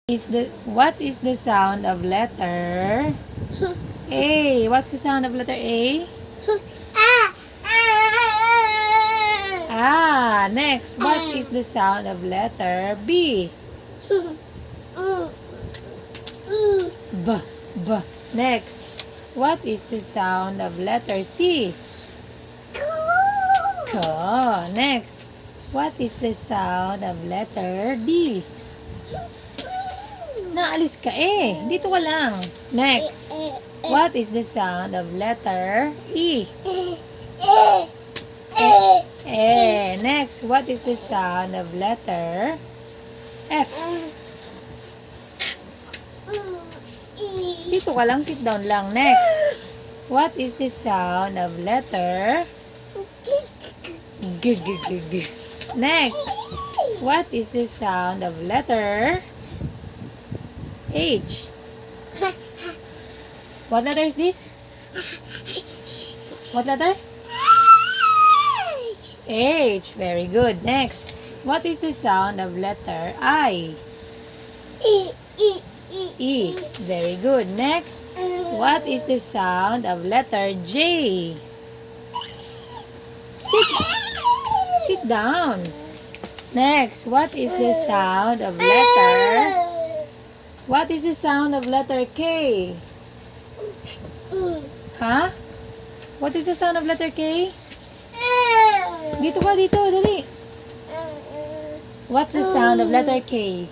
What is the sound of letter A? What's the sound of letter A? Ah, next, what is the sound of letter B? B, B. Next, what is the sound of letter C? K. Next, what is the sound of letter D? Naalis ka eh. Dito ka lang. Next, what is the sound of letter E? Next, what is the sound of letter F? Dito ka lang, sit down lang. Next, what is the sound of letter G? Next, what is the sound of letter H? What letter is this? What letter? H. Very good. Next, what is the sound of letter I? E. Very good. Next, what is the sound of letter J? Sit down. Next, what is the sound of letter? What is the sound of letter K? Huh? What is the sound of letter K? Dito ka, dito, dali. What's the sound of letter K?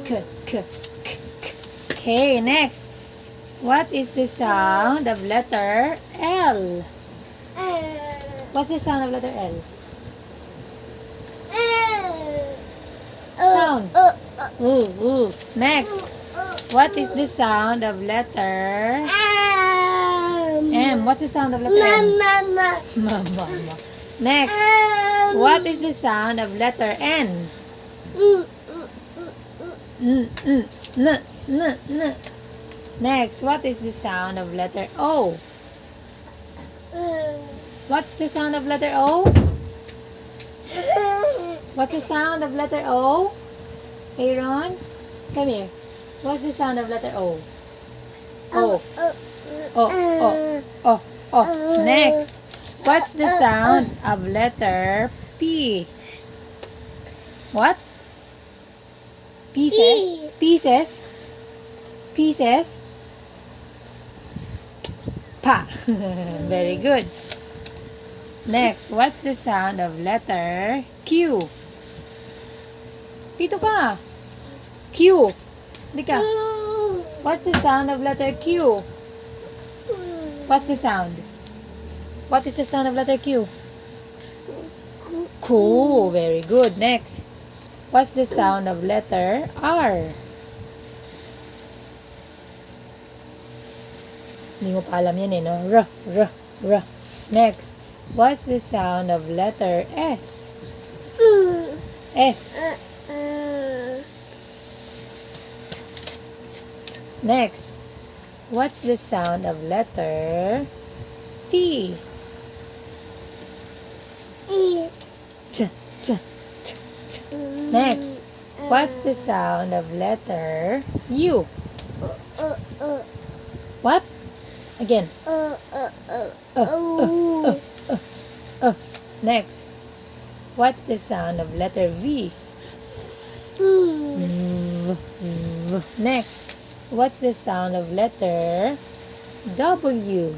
K. Okay, next. What is the sound of letter L? What's the sound of letter L? Sound. Next. What is the sound of letter M? What's the sound of letter M? Mama. Next. What is the sound of letter N? N. Next. What is the sound of letter O? What's the sound of letter O? What's the sound of letter O? Aaron, come here. What's the sound of letter O? O. Next, what's the sound of letter P? What? Pieces? Pa. Very good. Next, what's the sound of letter Q? Dito ka. Q. Dika. What's the sound of letter Q? What's the sound? What is the sound of letter Q? Cool. Very good. Next. What's the sound of letter R? Hindi mo pa alam yan eh, no? R. Next. What's the sound of letter S? S. Next, what's the sound of letter T? T. Next, what's the sound of letter U? What? Again. Next, what's the sound of letter V? Next, what's the sound of letter W?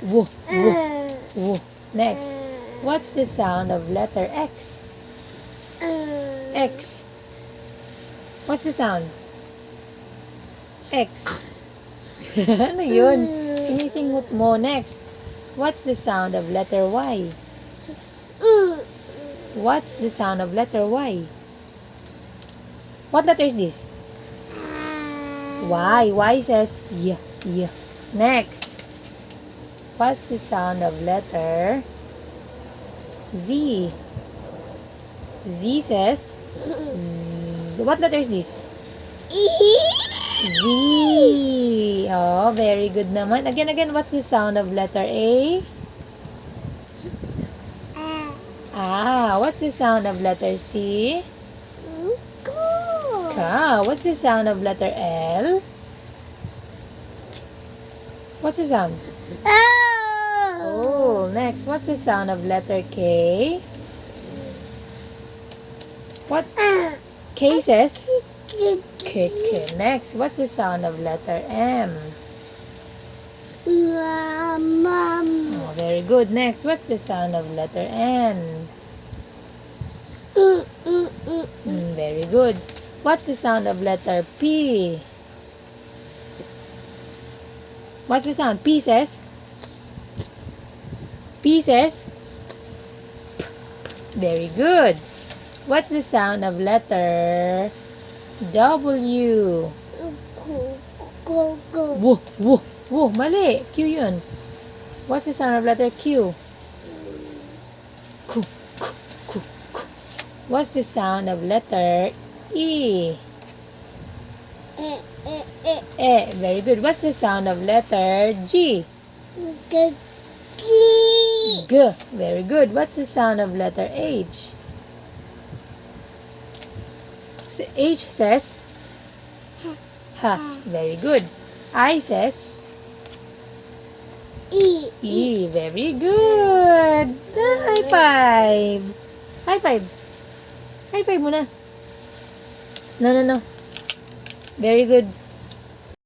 W. Next, what's the sound of letter X? X. What's the sound? X. Ano yun? Sinisingot mo. Next, what's the sound of letter Y? What's the sound of letter Y? What letter is this? Y. Y says yeah. Next, what's the sound of letter Z? Z says Z. What letter is this? Z. Oh, very good naman. Again, what's the sound of letter A? Ah, what's the sound of letter C? Cow. What's the sound of letter L? What's the sound? Oh, next. What's the sound of letter K? What? K says? K. Next. What's the sound of letter M? Oh, very good. Next. What's the sound of letter N? Very good. What's the sound of letter P? What's the sound? P says? P says? Very good. What's the sound of letter W? Woo, woo, woo. Mali. Q yun. What's the sound of letter Q? Ku, ku, ku, ku. What's the sound of letter E? E. Very good. What's the sound of letter G? G. Very good. What's the sound of letter H? H says? Ha. Very good. I says? E. Very good. High five. High five. High five muna. No. Very good.